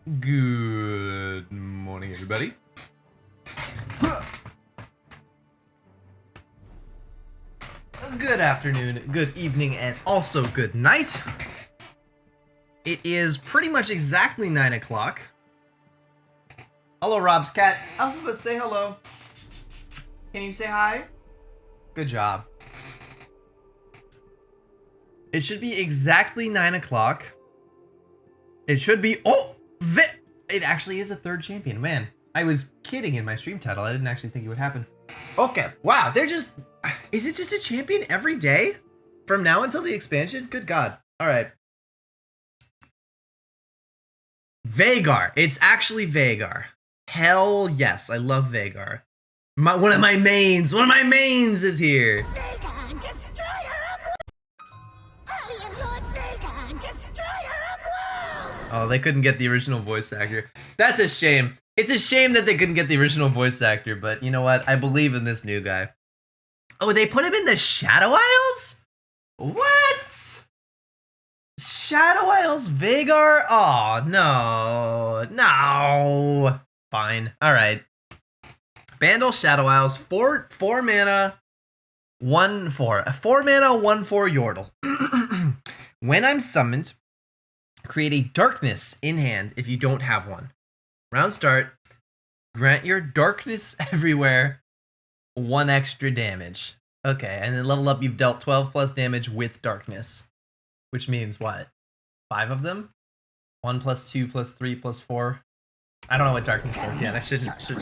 Good morning, everybody. Good afternoon, good evening, and also good night. It is pretty much exactly 9 o'clock. Hello, Rob's cat. Alpha, say hello. Can you say hi? Good job. It should be exactly 9 o'clock. It should be... Oh! It actually is a third champion. Man, I was kidding in my stream title. I didn't actually think it would happen. Okay, wow, they're just... Is it just a champion every day? From now until the expansion? Good God. Alright. Veigar. It's actually Veigar. Hell yes, I love Veigar. One of my mains is here. Veigar, destroyer of worlds! I am Lord Veigar, destroyer of worlds! Oh, they couldn't get the original voice actor. That's a shame. It's a shame that they couldn't get the original voice actor, but you know what? I believe in this new guy. Oh, they put him in the Shadow Isles? What? Shadow Isles Veigar? Oh, no. No. Fine. Alright. Bandle Shadow Isles, 4 mana, 1/4. 4 mana, 1/4 Yordle. When I'm summoned, create a darkness in hand if you don't have one. Round start, grant your darkness everywhere 1 extra damage. Okay, and then level up, you've dealt 12 plus damage with darkness. Which means what? 5 of them? 1 plus 2 plus 3 plus 4? I don't know what darkness is yet. I shouldn't. Good,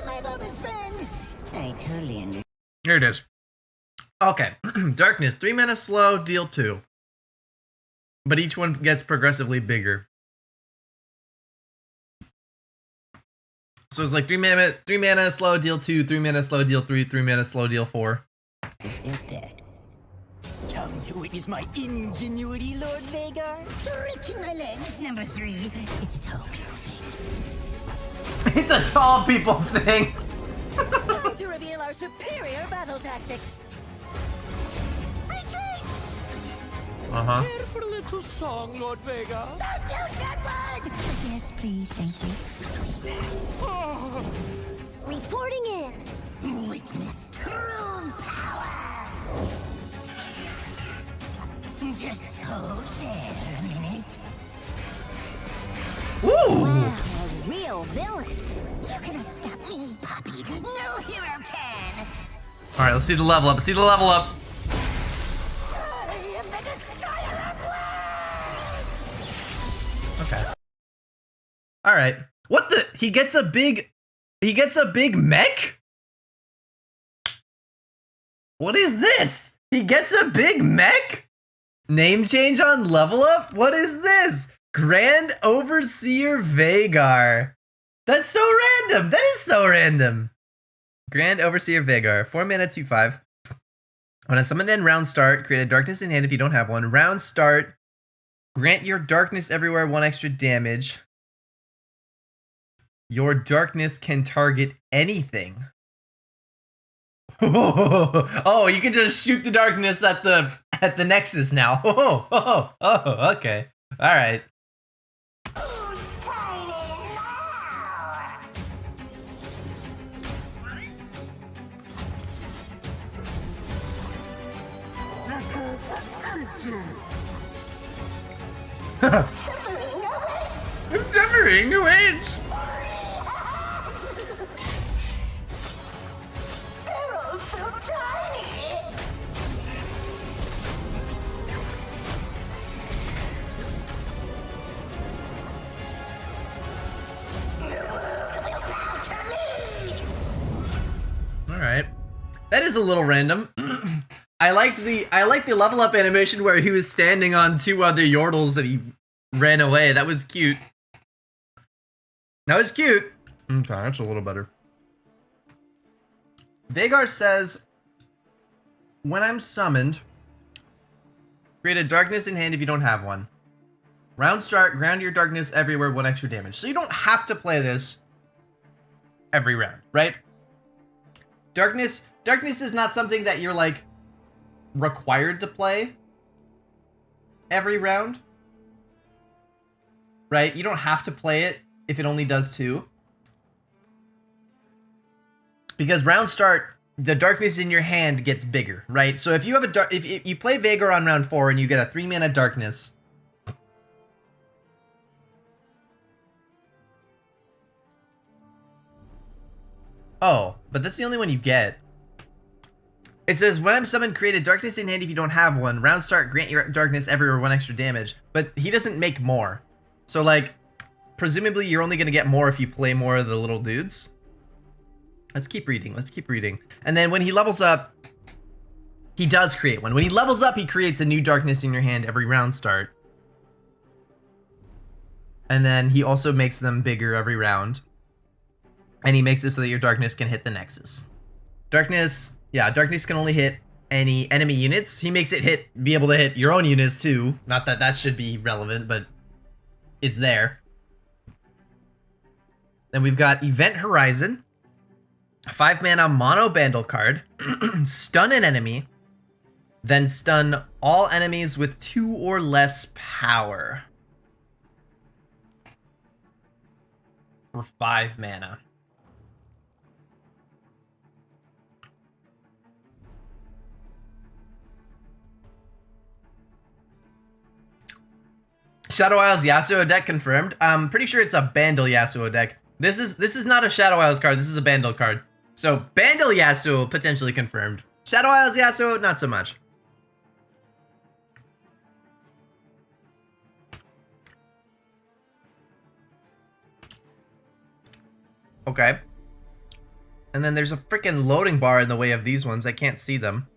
my bonus friend. I totally understand. Here it is. Okay, darkness, 3 mana slow, deal 2. But each one gets progressively bigger. So it's like 3 mana slow, deal 2, 3 mana slow, deal 3, 3 mana slow, deal 4. You're still dead. Come to witness my ingenuity, Lord Veigar. Stretching my legs, number 3. It's a tall people thing. It's a tall people thing. Time to reveal our superior battle tactics. Retreat! Uh-huh. Care for a little song, Lord Veigar? Don't use that word! Yes, please, thank you. Oh, Reporting in. Witness true power! Just hold there a minute. Woo! Wow, a real villain. You cannot stop me, Poppy. No hero can! Alright, let's see the level up. See the level up. I am the destroyer of worlds! Okay. Alright. What the? He gets a big mech? What is this? He gets a big mech? Name change on level up? What is this? Grand Overseer Veigar. That's so random. That is so random. Grand Overseer Veigar. 4 mana, 2/5. When I summon in round start, create a darkness in hand if you don't have one. Round start, grant your darkness everywhere 1 extra damage. Your darkness can target anything. Oh, you can just shoot the darkness at the nexus now. Oh, okay. All right. Who's tiny now? I'm suffering away. They're all so tiny! All right. That is a little random. I liked the level up animation where he was standing on 2 other Yordles and he ran away. That was cute. That was cute. Okay, that's a little better. Veigar says, when I'm summoned, create a darkness in hand if you don't have one. Round start, ground your darkness everywhere, 1 extra damage. So you don't have to play this every round, right? Darkness is not something that you're like required to play. every round. Right? You don't have to play it if it only does 2. Because round start, the darkness in your hand gets bigger, right? So if you have if you play Veigar on round 4 and you get a 3-mana darkness, oh, but that's the only one you get. It says, when I'm summoned, create a darkness in hand if you don't have one. Round start, grant your darkness everywhere 1 extra damage. But he doesn't make more. So, like, presumably you're only going to get more if you play more of the little dudes. Let's keep reading. Let's keep reading. And then when he levels up, he does create one. When he levels up, he creates a new darkness in your hand every round start. And then he also makes them bigger every round. And he makes it so that your darkness can hit the Nexus. Darkness can only hit any enemy units. He makes it be able to hit your own units too. Not that that should be relevant, but it's there. Then we've got Event Horizon. 5-mana mono Bandle card. Stun an enemy. Then stun all enemies with 2 or less power. For 5 mana. Shadow Isles Yasuo deck confirmed. I'm pretty sure it's a Bandle Yasuo deck. This is not a Shadow Isles card. This is a Bandle card. So Bandle Yasuo potentially confirmed. Shadow Isles Yasuo, not so much. Okay. And then there's a freaking loading bar in the way of these ones. I can't see them.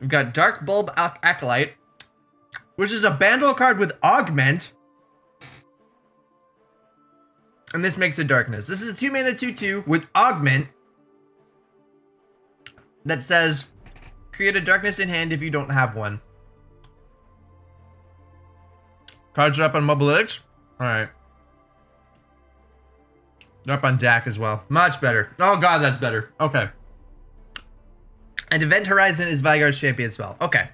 We've got Dark Bulb Acolyte, which is a Bandle card with Augment. And this makes a darkness. This is a 2-mana 2/2 with Augment that says, create a darkness in hand if you don't have one. Cards are up on Mobilytics. Alright. They're up on DAC as well. Much better. Oh god, that's better. Okay. And Event Horizon is Veigar's champion spell. Okay.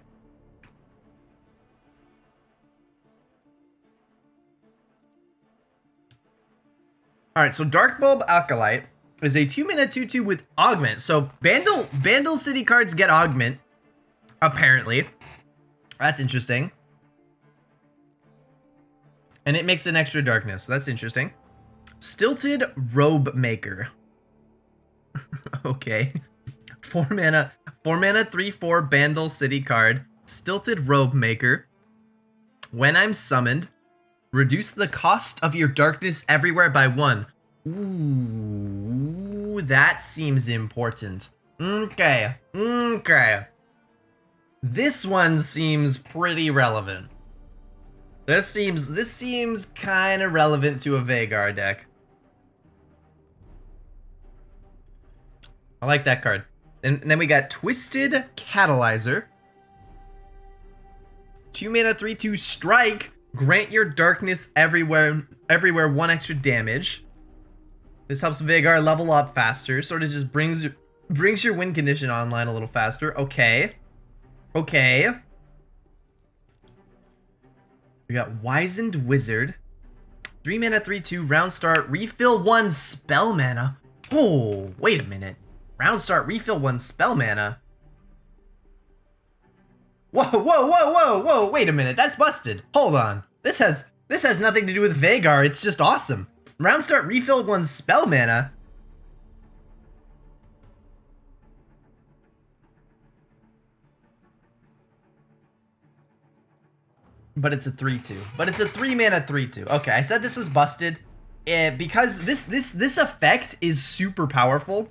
Alright, so Dark Bulb Acolyte is a 2-mana 2/2 with Augment. So Bandle City cards get Augment, apparently. That's interesting. And it makes an extra darkness. So that's interesting. Stilted Robe Maker. Okay. 4-mana 3/4 Bandle City card. Stilted Robe Maker. When I'm summoned, reduce the cost of your darkness everywhere by 1. Ooh, that seems important. Okay. This one seems pretty relevant. This seems kind of relevant to a Veigar deck. I like that card. And then we got Twisted Catalyzer. 2-mana 3/2 strike. Grant your darkness everywhere 1 extra damage. This helps Veigar level up faster. Sort of just brings your win condition online a little faster. Okay. We got Wizened Wizard. 3-mana 3/2 round start. Refill 1 spell mana. Oh, wait a minute. Round start, refill 1 spell mana. Whoa, wait a minute, that's busted. Hold on. This has nothing to do with Veigar, it's just awesome. Round start, refill 1 spell mana. But it's a 3/2. But it's a 3-mana 3/2. Okay, I said this is busted. Because this effect is super powerful.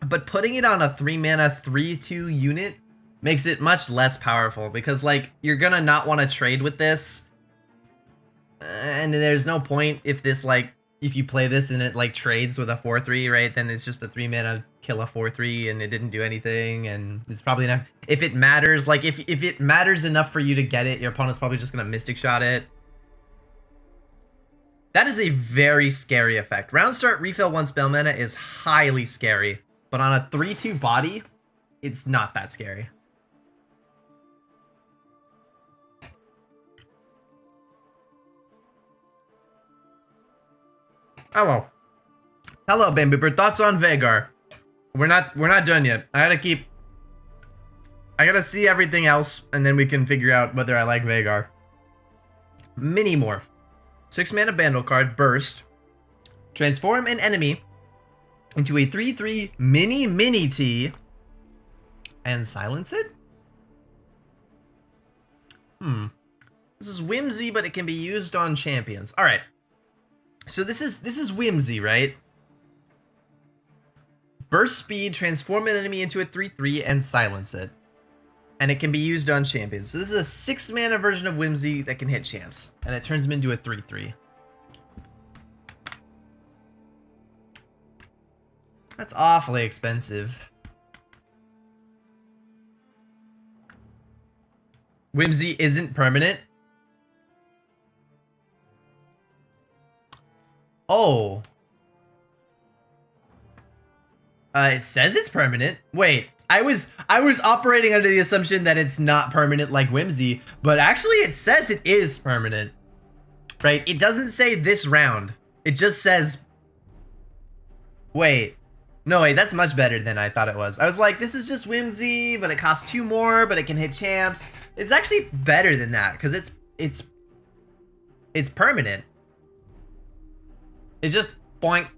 But putting it on a 3-mana 3/2 unit makes it much less powerful, because like you're gonna not want to trade with this, and there's no point if you play this and it like trades with a 4/3, right? Then it's just a 3-mana kill a 4/3 and it didn't do anything, and it's probably not, if it matters, like if it matters enough for you to get it, your opponent's probably just gonna Mystic Shot it. That is a very scary effect. Round start refill 1 spell mana is highly scary. but on a 3/2 body, it's not that scary. Hello. Hello, Bamboo Bird. Thoughts on Veigar? We're not done yet. I gotta see everything else, and then we can figure out whether I like Veigar. Mini Morph. 6 mana Bandle card, Burst. Transform an enemy into a 3/3 mini T and silence it? This is whimsy, but it can be used on champions. Alright. So this is whimsy, right? Burst speed, transform an enemy into a 3/3 and silence it. And it can be used on champions. So this is a 6 mana version of whimsy that can hit champs. And it turns them into a 3/3. That's awfully expensive. Whimsy isn't permanent. Oh. It says it's permanent. Wait, I was operating under the assumption that it's not permanent like Whimsy, but actually it says it is permanent. Right? It doesn't say this round. It just says... Wait. No, wait, that's much better than I thought it was. I was like, this is just Whimsy, but it costs 2 more, but it can hit champs. It's actually better than that, because it's permanent. It's just boink.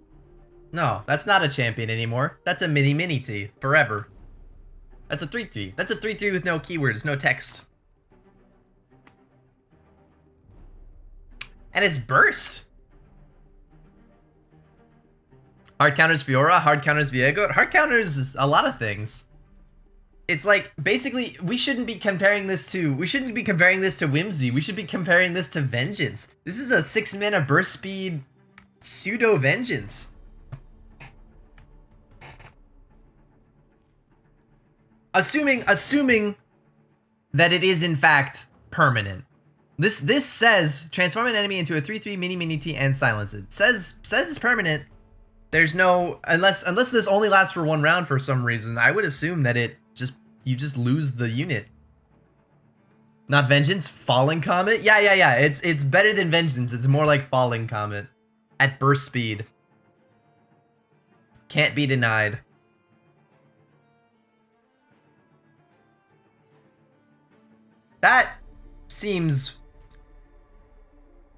No, that's not a champion anymore. That's a mini T forever. That's a 3/3. That's a 3/3 with no keywords, no text. And it's burst. Hard counters Fiora, hard counters Viego. Hard counters a lot of things. It's like, basically, we shouldn't be comparing this to Whimsy. We should be comparing this to Vengeance. This is a 6 mana burst speed pseudo Vengeance. Assuming that it is in fact permanent. This says transform an enemy into a 3/3 mini T and silence it. Says it's permanent. There's no, unless this only lasts for 1 round for some reason, I would assume that you just lose the unit. Not Vengeance, Falling Comet? Yeah. It's better than Vengeance. It's more like Falling Comet at burst speed. Can't be denied. That seems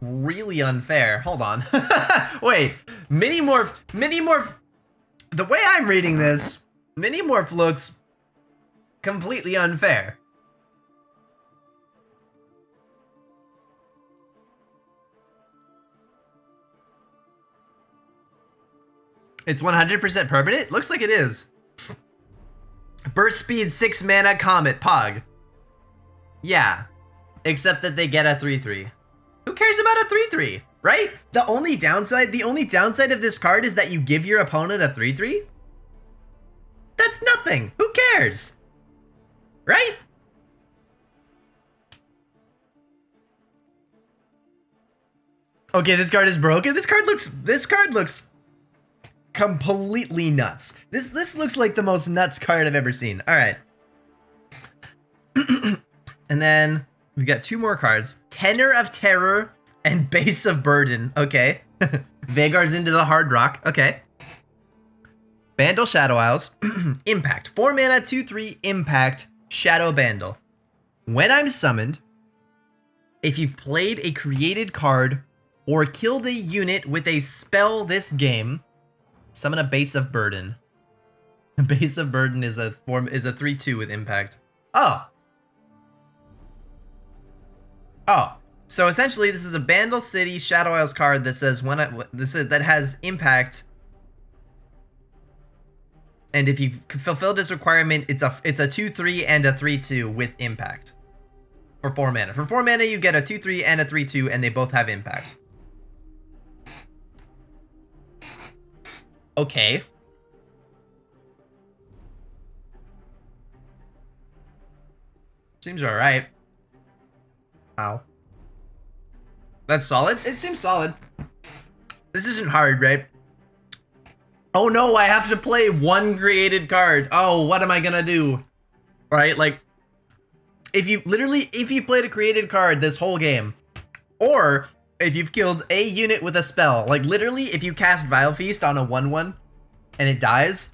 really unfair. Hold on. Wait, Mini Morph. The way I'm reading this, Mini Morph looks completely unfair. It's 100% permanent? Looks like it is. Burst speed 6 mana Comet Pog. Yeah, except that they get a 3/3. Who cares about a 3/3, right? The only downside of this card is that you give your opponent a 3/3? That's nothing. Who cares? Right? Okay, this card is broken. This card looks completely nuts. This looks like the most nuts card I've ever seen. All right. And then we've got 2 more cards. Tenor of Terror and Base of Burden. Okay. Veigar's into the Hard Rock. Okay. Bandle Shadow Isles. Impact. 4 mana, 2/3, Impact, Shadow Bandle. When I'm summoned, if you've played a created card or killed a unit with a spell this game, summon a Base of Burden. Base of Burden is a 3/2 with Impact. Oh. So essentially, this is a Bandle City Shadow Isles card that says that has Impact, and if you fulfill this requirement, it's a 2/3 and a 3/2 with Impact for 4 mana. For 4 mana, you get a 2/3 and a 3/2, and they both have Impact. Okay. Seems alright. Wow. That's solid? It seems solid. This isn't hard, right? Oh no, I have to play one created card. Oh, what am I gonna do? Right, like, if you played a created card this whole game, or if you've killed a unit with a spell, like literally if you cast Vile Feast on a 1/1 and it dies,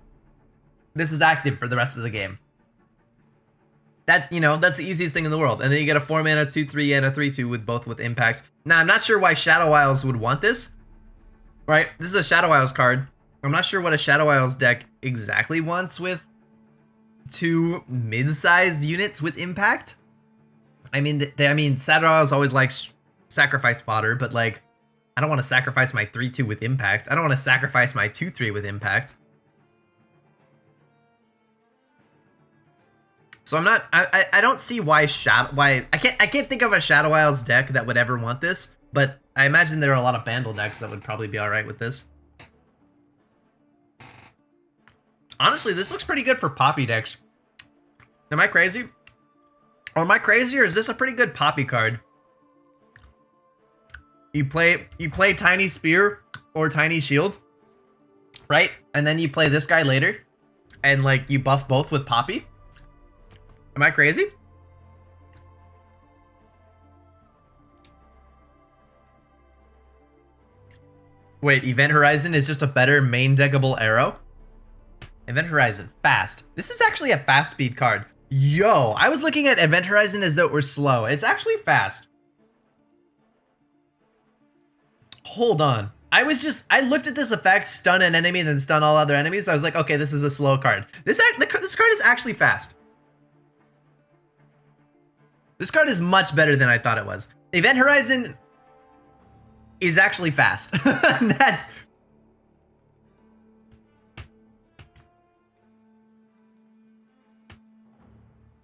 this is active for the rest of the game. That, you know, that's the easiest thing in the world. And then you get a 4 mana 2/3 and a 3/2 with both with impact. Now, I'm not sure why Shadow Isles would want this. Right? This is a Shadow Isles card. I'm not sure what a Shadow Isles deck exactly wants with 2 mid-sized units with impact. I mean, Shadow Isles always likes sacrifice fodder, but like, I don't want to sacrifice my 3/2 with impact. I don't want to sacrifice my 2/3 with impact. So I'm not. I don't see why I can't think of a Shadow Isles deck that would ever want this. But I imagine there are a lot of Bandle decks that would probably be all right with this. Honestly, this looks pretty good for Poppy decks. Am I crazy? Or am I crazy, or is this a pretty good Poppy card? You play Tiny Spear or Tiny Shield, right? And then you play this guy later, and like you buff both with Poppy. Am I crazy? Wait, Event Horizon is just a better main deckable arrow? Event Horizon, fast. This is actually a fast speed card. Yo, I was looking at Event Horizon as though it were slow. It's actually fast. Hold on. I looked at this effect, stun an enemy, then stun all other enemies. I was like, okay, this is a slow card. This card is actually fast. This card is much better than I thought it was. Event Horizon is actually fast.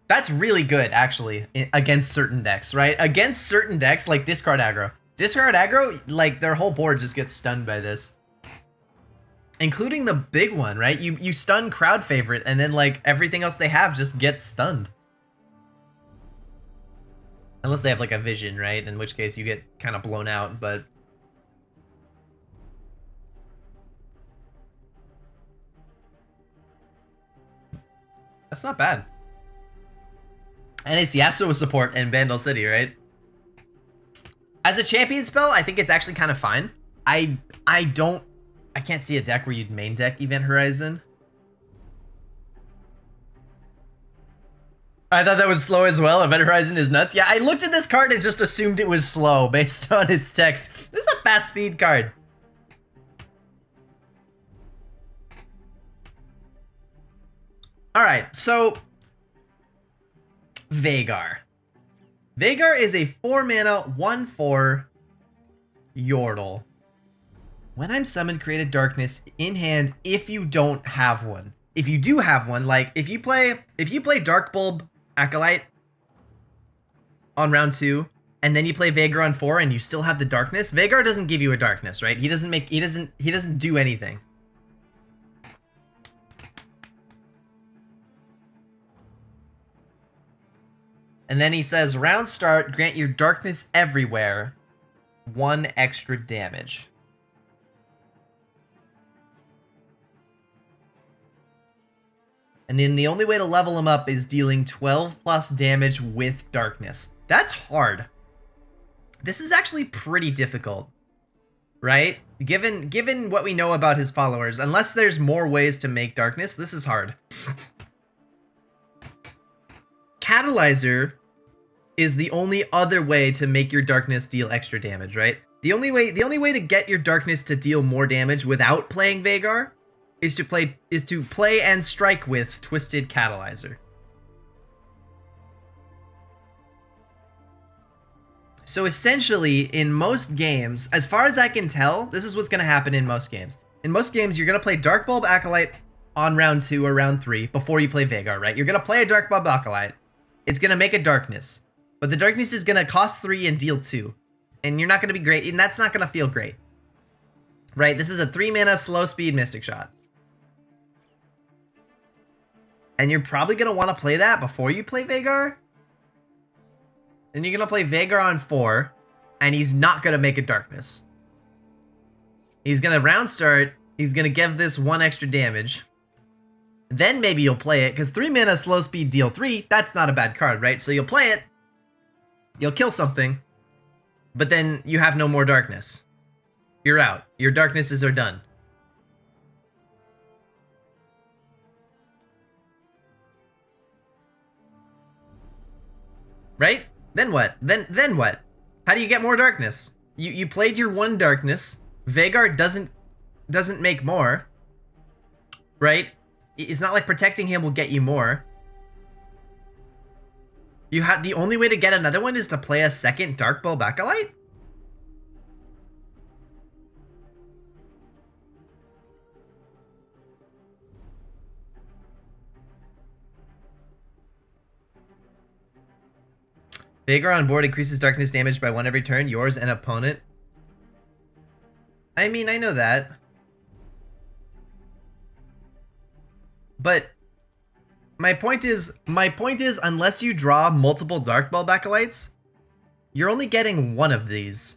That's really good, actually, against certain decks, right? Against certain decks, like Discard Aggro. Discard Aggro, like, their whole board just gets stunned by this. Including the big one, right? You stun Crowd Favorite, and then, like, everything else they have just gets stunned. Unless they have, like, a vision, right? In which case you get kind of blown out, but... That's not bad. And it's Yasuo support in Vandal City, right? As a champion spell, I think it's actually kind of fine. I can't see a deck where you'd main deck Event Horizon. I thought that was slow as well. Event Horizon is nuts. Yeah, I looked at this card and just assumed it was slow based on its text. This is a fast speed card. All right, so Veigar. Veigar is a 4-mana 1/4 Yordle. When I'm summoned, create a darkness in hand if you don't have one. If you do have one, like if you play Dark Bulb Acolyte on round 2, and then you play Veigar on 4 and you still have the darkness, Veigar doesn't give you a darkness, right? He doesn't do anything. And then he says, round start, grant your darkness everywhere, 1 extra damage. And then the only way to level him up is dealing 12 plus damage with darkness. That's hard. This is actually pretty difficult, right? Given what we know about his followers, unless there's more ways to make darkness, this is hard. Catalyzer is the only other way to make your darkness deal extra damage, right? The only way to get your darkness to deal more damage without playing Veigar is to play and strike with Twisted Catalyzer. So essentially, in most games, as far as I can tell, this is what's going to happen in most games. In most games, you're going to play Dark Bulb Acolyte on round 2 or round 3 before you play Veigar, right? You're going to play a Dark Bulb Acolyte. It's going to make a darkness. But the darkness is going to cost 3 and deal 2. And you're not going to be great, and that's not going to feel great. Right? This is a 3-mana slow speed Mystic Shot. And you're probably going to want to play that before you play Veigar. Then you're going to play Veigar on 4, and he's not going to make a darkness. He's going to round start, He's gonna give this 1 extra damage. Then maybe you'll play it, because 3 mana slow speed deal 3, that's not a bad card, right? So you'll play it, you'll kill something, but then you have no more darkness. You're out. Your darknesses are done. Right? Then what? Then what? How do you get more darkness? You played your 1 darkness. Veigar doesn't make more. Right? It's not like protecting him will get you more. You have the only way to get another one is to play a second Dark Bulb Acolyte? Veigar on board increases darkness damage by 1 every turn, yours and opponent. I mean, I know that. But my point is, unless you draw multiple Dark Bulb Acolytes, you're only getting 1 of these.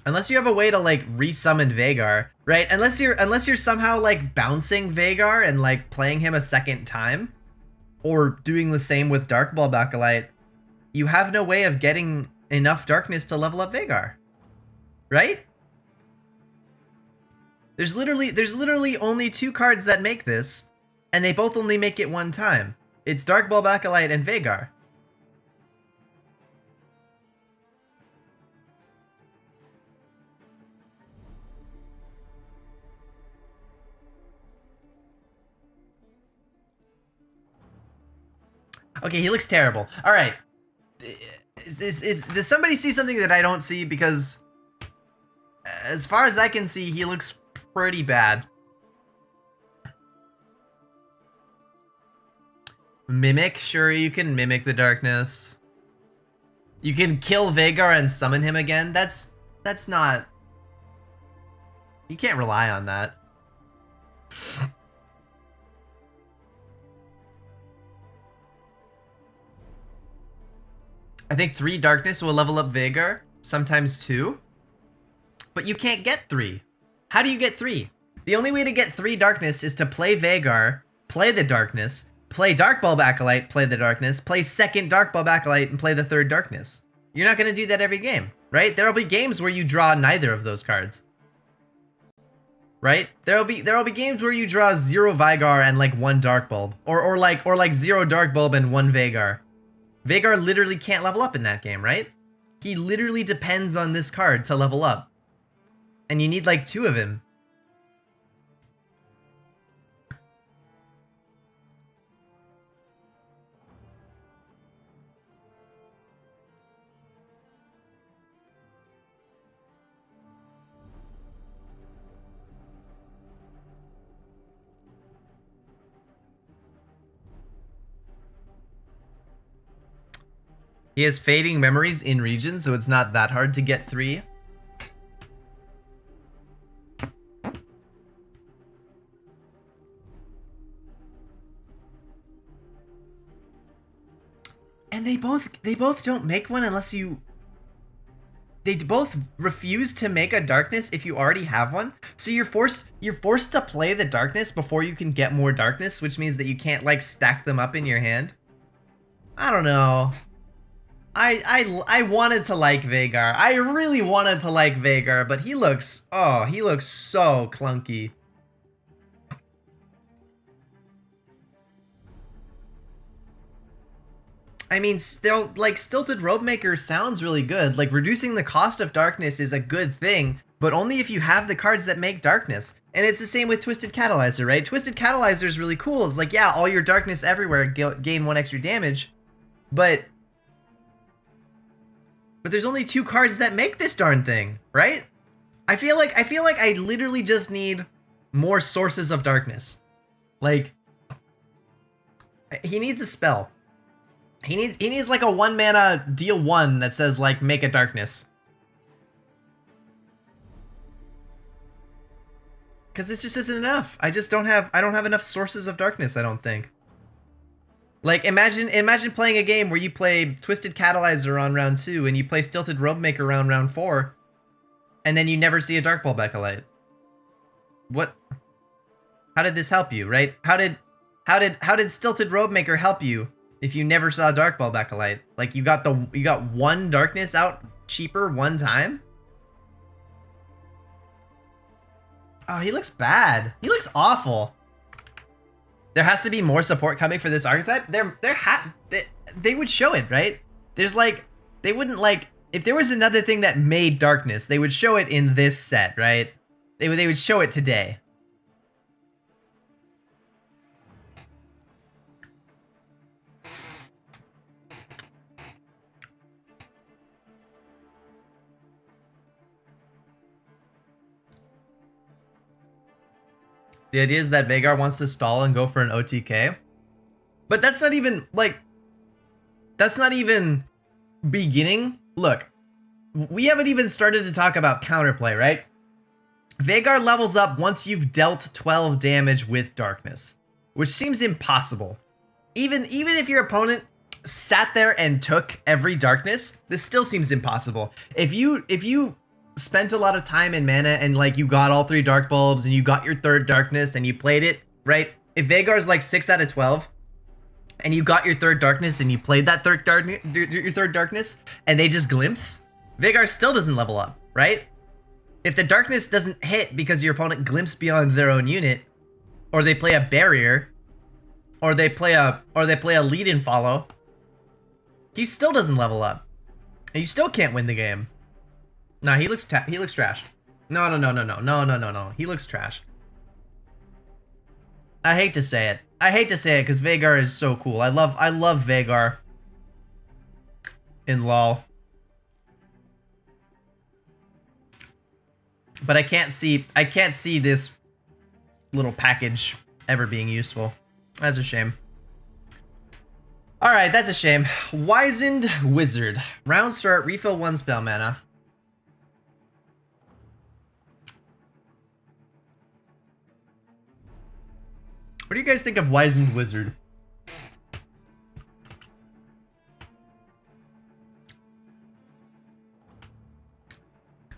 Unless you have a way to like resummon Veigar, right? Unless you're somehow like bouncing Veigar and like playing him a second time, or doing the same with Dark Bulb Acolyte, you have no way of getting enough darkness to level up Veigar, right? There's literally only 2 cards that make this, and they both only make it 1 time. It's Dark Bulb Acolyte and Veigar. Okay, he looks terrible. All right. Does somebody see something that I don't see? Because as far as I can see, he looks pretty bad. Mimic? Sure, you can mimic the darkness. You can kill Veigar and summon him again. That's not... You can't rely on that. I think 3 darkness will level up Veigar, sometimes 2. But you can't get 3. How do you get 3? The only way to get 3 darkness is to play Veigar, play the darkness, play Dark Bulb Acolyte, play the darkness, play second Dark Bulb Acolyte, and play the 3rd darkness. You're not going to do that every game, right? There'll be games where you draw neither of those cards. Right? There'll be games where you draw 0 Veigar and like 1 Dark Bulb. Or like 0 Dark Bulb and 1 Veigar. Veigar literally can't level up in that game, right? He literally depends on this card to level up. And you need like 2 of him. He has fading memories in region, so it's not that hard to get 3. And they both don't make one unless you... They both refuse to make a darkness if you already have one. So you're forced to play the darkness before you can get more darkness, which means that you can't like stack them up in your hand. I don't know. I wanted to like Veigar. I really wanted to like Veigar, but he looks so clunky. I mean, still, like, Stilted Robemaker sounds really good. Like, reducing the cost of darkness is a good thing, but only if you have the cards that make darkness. And it's the same with Twisted Catalyzer, right? Twisted Catalyzer is really cool. It's like, yeah, all your darkness everywhere gain 1 extra damage, but there's only 2 cards that make this darn thing, right? I feel like I literally just need more sources of darkness. Like, he needs a spell. He needs like a 1 mana deal 1 that says like make a darkness. Cause this just isn't enough. I don't have enough sources of darkness, I don't think. Like imagine playing a game where you play Twisted Catalyzer on round 2 and you play Stilted Rope Maker on round 4, and then you never see a Dark Ball Backlight. What? How did this help you, right? How did Stilted Robe Maker help you if you never saw Dark Ball Backlight? Like you got one darkness out cheaper one time? Oh, he looks bad. He looks awful. There has to be more support coming for this archetype. They would show it, right? There's like, they wouldn't like, if there was another thing that made darkness, they would show it in this set, right? They would show it today. The idea is that Veigar wants to stall and go for an OTK. But that's not even, like, that's not even beginning. Look, we haven't even started to talk about counterplay, right? Veigar levels up once you've dealt 12 damage with darkness, which seems impossible. Even if your opponent sat there and took every darkness, this still seems impossible. If you spent a lot of time and mana and like you got all 3 dark bulbs and you got your 3rd darkness and you played it, right? If Veigar's like 6 out of 12 and you got your 3rd darkness and you played that your 3rd darkness and they just glimpse, Veigar still doesn't level up, right? If the darkness doesn't hit because your opponent glimpsed beyond their own unit, or they play a barrier, or they play a lead and follow, he still doesn't level up. And you still can't win the game. Nah, he looks trash. No. He looks trash. I hate to say it. Because Veigar is so cool. I love Veigar in LoL. But I can't see this little package ever being useful. That's a shame. Alright, that's a shame. Wizened Wizard. Round start, refill 1 spell mana. What do you guys think of Wizened Wizard?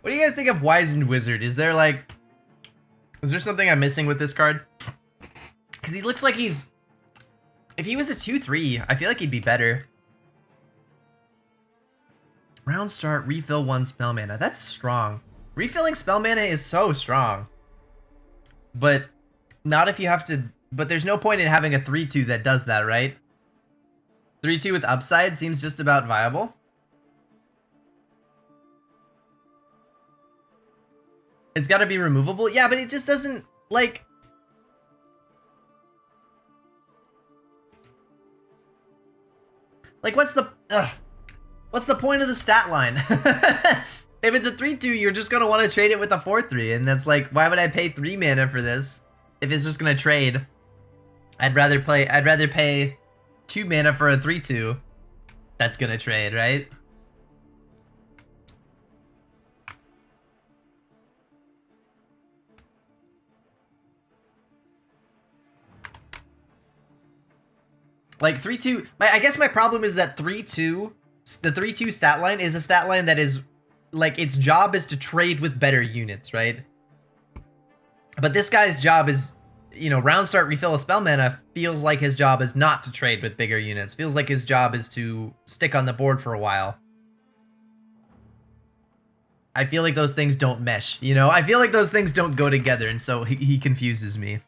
What do you guys think of Wizened Wizard? Is there something I'm missing with this card? Because he looks like he's... If he was a 2-3, I feel like he'd be better. Round start, refill 1 spell mana. That's strong. Refilling spell mana is so strong. But not if you have to... But there's no point in having a 3-2 that does that, right? 3-2 with upside seems just about viable. It's got to be removable. Yeah, but it just doesn't, like... Like, what's the point of the stat line? If it's a 3-2, you're just going to want to trade it with a 4-3. And that's like, why would I pay 3 mana for this if it's just going to trade? I'd rather pay 2 mana for a 3-2 that's going to trade, right? Like 3-2, I guess my problem is that 3-2, the 3-2 stat line is a stat line that is, like, its job is to trade with better units, right? But this guy's job is, you know, round start, refill a spell mana feels like his job is not to trade with bigger units. Feels like his job is to stick on the board for a while. I feel like those things don't mesh, you know? I feel like those things don't go together, and so he confuses me.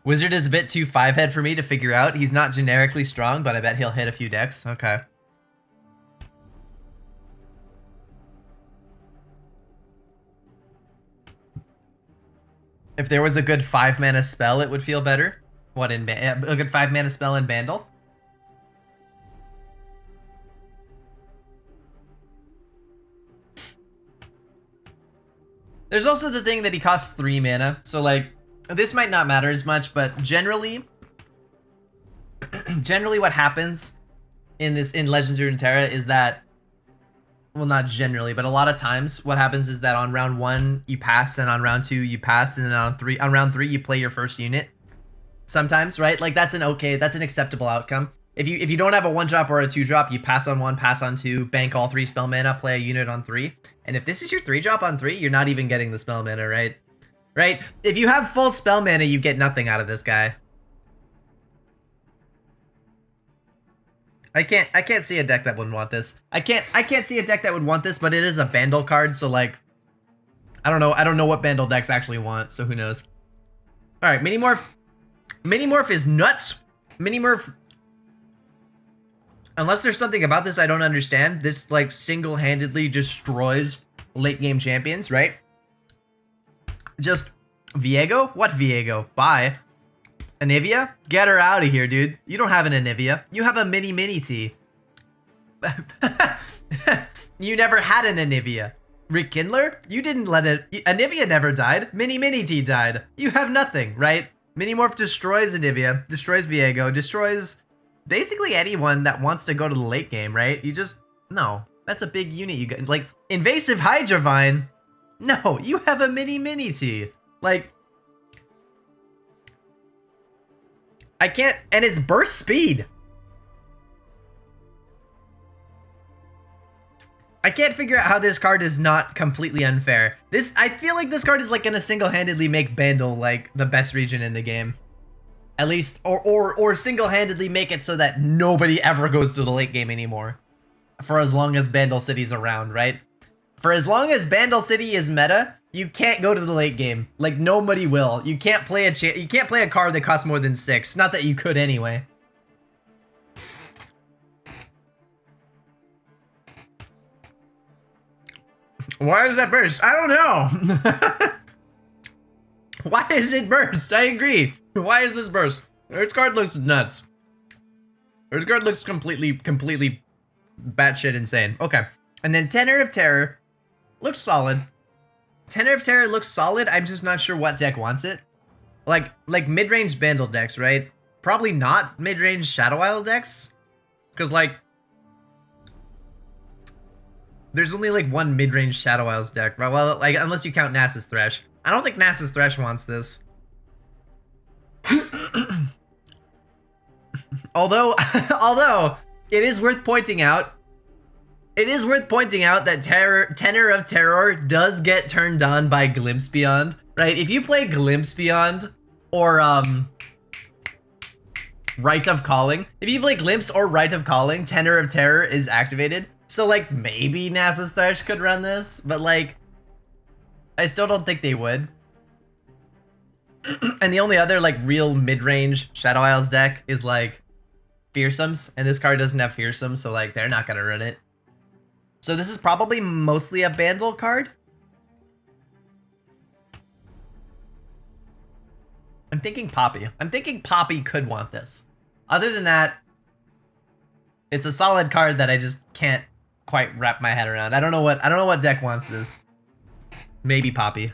Wizard is a bit too 5-head for me to figure out. He's not generically strong, but I bet he'll hit a few decks. Okay. If there was a good 5-mana spell, it would feel better. What, a good 5-mana spell in Bandle? There's also the thing that he costs 3 mana, so like, this might not matter as much, but generally what happens in Legends of Runeterra is that, well, not generally, but a lot of times what happens is that on round 1 you pass, and on round 2 you pass, and then on round 3 you play your first unit, sometimes, right? Like that's an acceptable outcome. If you don't have a 1-drop or a 2-drop, you pass on 1, pass on 2, bank all 3 spell mana, play a unit on 3. And if this is your 3-drop on 3, you're not even getting the spell mana, right? Right? If you have full spell mana, you get nothing out of this guy. I can't see a deck that wouldn't want this. I can't see a deck that would want this, but it is a Vandal card, so like I don't know what Vandal decks actually want, so who knows. Alright, Minimorph. Minimorph is nuts. Minimorph, unless there's something about this I don't understand, this like single-handedly destroys late game champions, right? Just Viego? What Viego? Bye. Anivia? Get her out of here, dude. You don't have an Anivia. You have a mini T. You never had an Anivia. Rekindler? You didn't let it. Anivia never died. Mini T died. You have nothing, right? Minimorph destroys Anivia, destroys Viego, destroys basically anyone that wants to go to the late game, right? You just, no. That's a big unit you got. Like, Invasive Hydravine? No, you have a mini T. Like, I can't, and it's burst speed. I can't figure out how this card is not completely unfair. I feel like this card is like gonna single-handedly make Bandle like the best region in the game. At least, or single-handedly make it so that nobody ever goes to the late game anymore. For as long as Bandle City's around, right? For as long as Bandle City is meta, you can't go to the late game. Like, nobody will. You can't play a card that costs more than 6. Not that you could anyway. Why is that burst? I don't know. Why is it burst? I agree. Why is this burst? This card looks nuts. This card looks completely batshit insane. Okay. And then Tenor of Terror looks solid. Tenor of Terror looks solid. I'm just not sure what deck wants it. Like mid-range Bandle decks, right? Probably not mid-range Shadow Isle decks. Because, like, there's only, like, one mid-range Shadow Isles deck. Right? Well, like, unless you count Nasus Thresh. I don't think Nasus Thresh wants this. although, it is worth pointing out that Tenor of Terror does get turned on by Glimpse Beyond, right? If you play Glimpse Beyond or Rite of Calling, Tenor of Terror is activated. So like maybe Nasus Thresh could run this, but like I still don't think they would. And the only other like real mid-range Shadow Isles deck is like Fearsomes, and this card doesn't have Fearsome, so like they're not gonna run it. So this is probably mostly a Bandle card. I'm thinking Poppy. I'm thinking Poppy could want this. Other than that, it's a solid card that I just can't quite wrap my head around. I don't know what deck wants this. Maybe Poppy.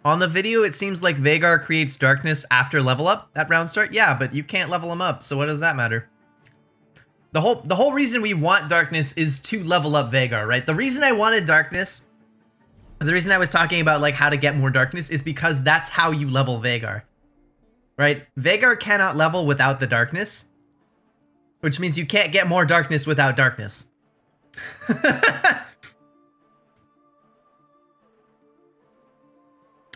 On the video, it seems like Veigar creates darkness after level up at round start. Yeah, but you can't level him up, so what does that matter? The whole reason we want darkness is to level up Veigar, right? The reason I wanted darkness, the reason I was talking about like how to get more darkness is because that's how you level Veigar, right? Veigar cannot level without the darkness, which means you can't get more darkness without darkness.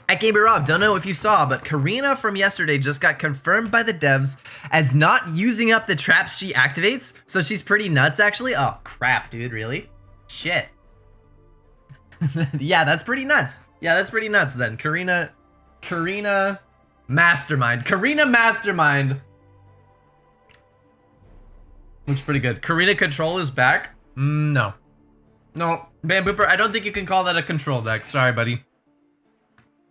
I can't be robbed. Don't know if you saw, but Karina from yesterday just got confirmed by the devs as not using up the traps she activates. So she's pretty nuts, actually. Oh, crap, dude. Really? Shit. Yeah, that's pretty nuts. Yeah, that's pretty nuts then. Karina Mastermind. Karina Mastermind. Looks pretty good. Karina Control is back? No. No, Bambooper, I don't think you can call that a control deck. Sorry, buddy.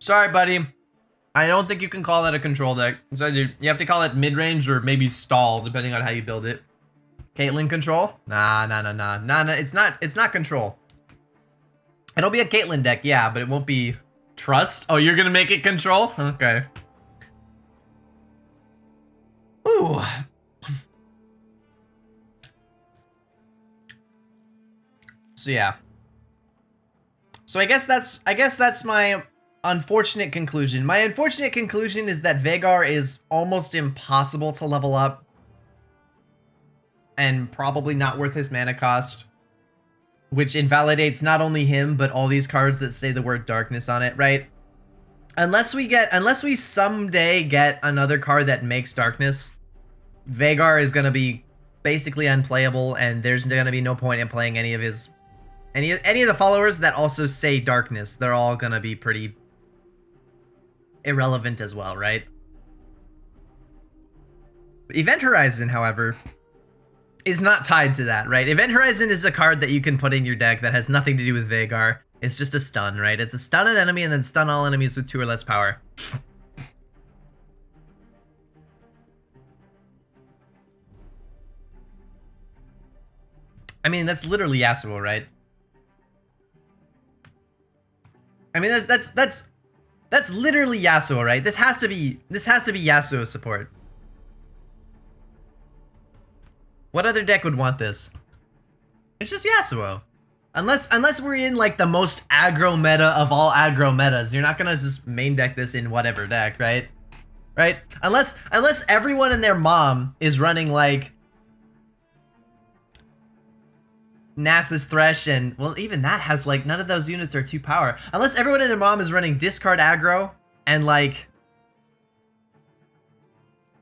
Sorry, buddy. I don't think you can call that a control deck. So you have to call it mid-range or maybe stall, depending on how you build it. Caitlyn control? Nah. It's not control. It'll be a Caitlyn deck, yeah, but it won't be trust. Oh, you're gonna make it control? Okay. Ooh. So yeah. So I guess that's my unfortunate conclusion. My unfortunate conclusion is that Veigar is almost impossible to level up and probably not worth his mana cost, which invalidates not only him but all these cards that say the word darkness on it, right? Unless we someday get another card that makes darkness, Veigar is going to be basically unplayable, and there's going to be no point in playing any of the followers that also say darkness. They're all going to be pretty irrelevant as well, right? Event Horizon, however, is not tied to that, right? Event Horizon is a card that you can put in your deck that has nothing to do with Veigar. It's just a stun, right? It's a stun an enemy and then stun all enemies with 2 or less power. I mean, that's literally Yasuo, right? I mean, that's literally Yasuo, right? This has to be Yasuo support. What other deck would want this? It's just Yasuo. Unless we're in like the most aggro meta of all aggro metas, you're not gonna just main deck this in whatever deck, right? Right? Unless everyone and their mom is running like Nasus Thresh, and well, even that has like none of those units are 2 power. Unless everyone and their mom is running discard aggro and like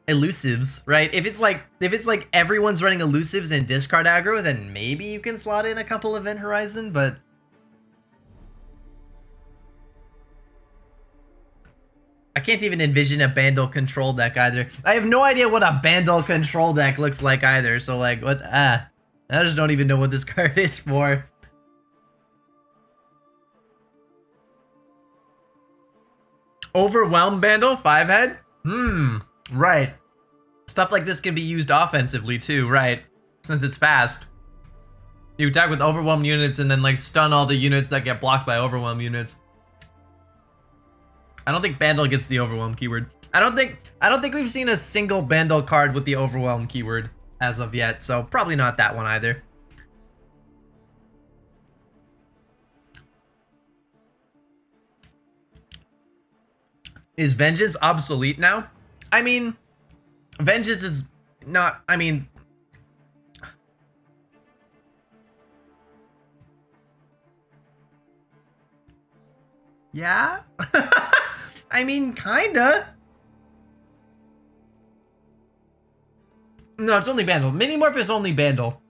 elusives, right? If it's like everyone's running elusives and discard aggro, then maybe you can slot in a couple Event Horizon, but I can't even envision a Bandle control deck either. I have no idea what a Bandle control deck looks like either, so like what I just don't even know what this card is for. Overwhelm Bandle 5-head? Right. Stuff like this can be used offensively too, right? Since it's fast. You attack with overwhelm units and then like stun all the units that get blocked by overwhelm units. I don't think Bandle gets the overwhelm keyword. I don't think we've seen a single Bandle card with the overwhelm keyword as of yet, so probably not that one either. Is Vengeance obsolete now? I mean, Vengeance is not, I mean... Yeah? I mean, kinda. No, it's only Bandle. Minimorph is only Bandle.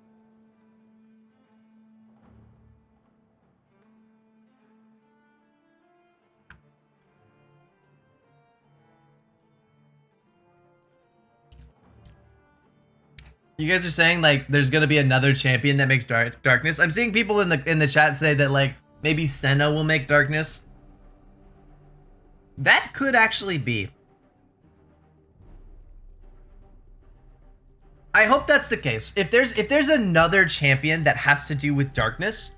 You guys are saying like there's gonna be another champion that makes darkness. I'm seeing people in the chat say that like maybe Senna will make darkness. That could actually be. I hope that's the case. If there's another champion that has to do with darkness,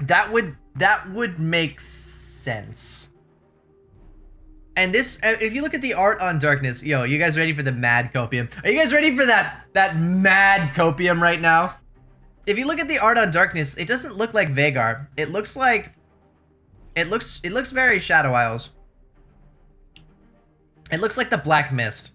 that would make sense. And this, if you look at the art on darkness, yo, you guys ready for the mad copium? Are you guys ready for that mad copium right now? If you look at the art on darkness, it doesn't look like Veigar. It looks like, it looks very Shadow Isles. It looks like the Black Mist.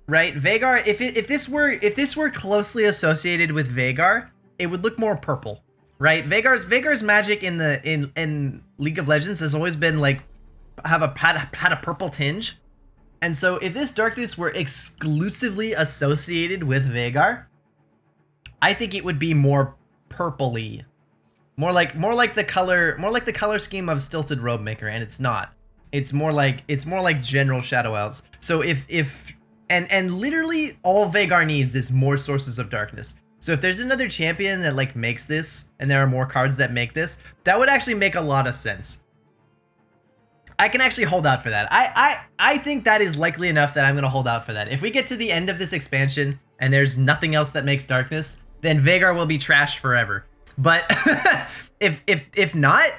Right? Veigar, if this were closely associated with Veigar, it would look more purple. Right? Veigar's magic in League of Legends has always been like had a purple tinge. And so if this darkness were exclusively associated with Veigar, I think it would be more purpley. More like the color scheme of Stilted Robemaker, and it's not. It's more like general Shadow Isles. So if literally all Veigar needs is more sources of darkness. So if there's another champion that like makes this, and there are more cards that make this, that would actually make a lot of sense. I can actually hold out for that. I think that is likely enough that I'm gonna hold out for that. If we get to the end of this expansion and there's nothing else that makes darkness, then Veigar will be trash forever. But if not,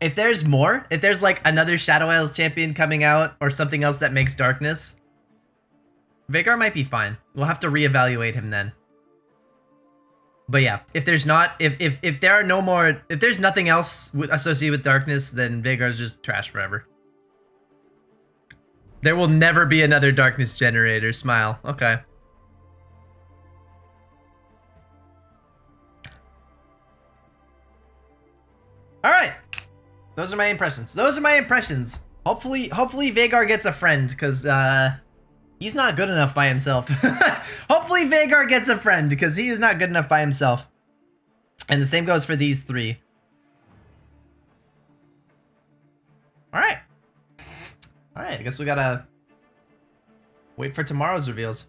if there's more, if there's like another Shadow Isles champion coming out or something else that makes darkness, Veigar might be fine. We'll have to reevaluate him then. But yeah, if there's not, if there are no more, if there's nothing else associated with darkness, then Veigar's just trash forever. There will never be another darkness generator. Smile. Okay. All right. Those are my impressions. Hopefully Veigar gets a friend, because he's not good enough by himself. Hopefully Veigar gets a friend, because he is not good enough by himself. And the same goes for these three. Alright. Alright, I guess we gotta wait for tomorrow's reveals.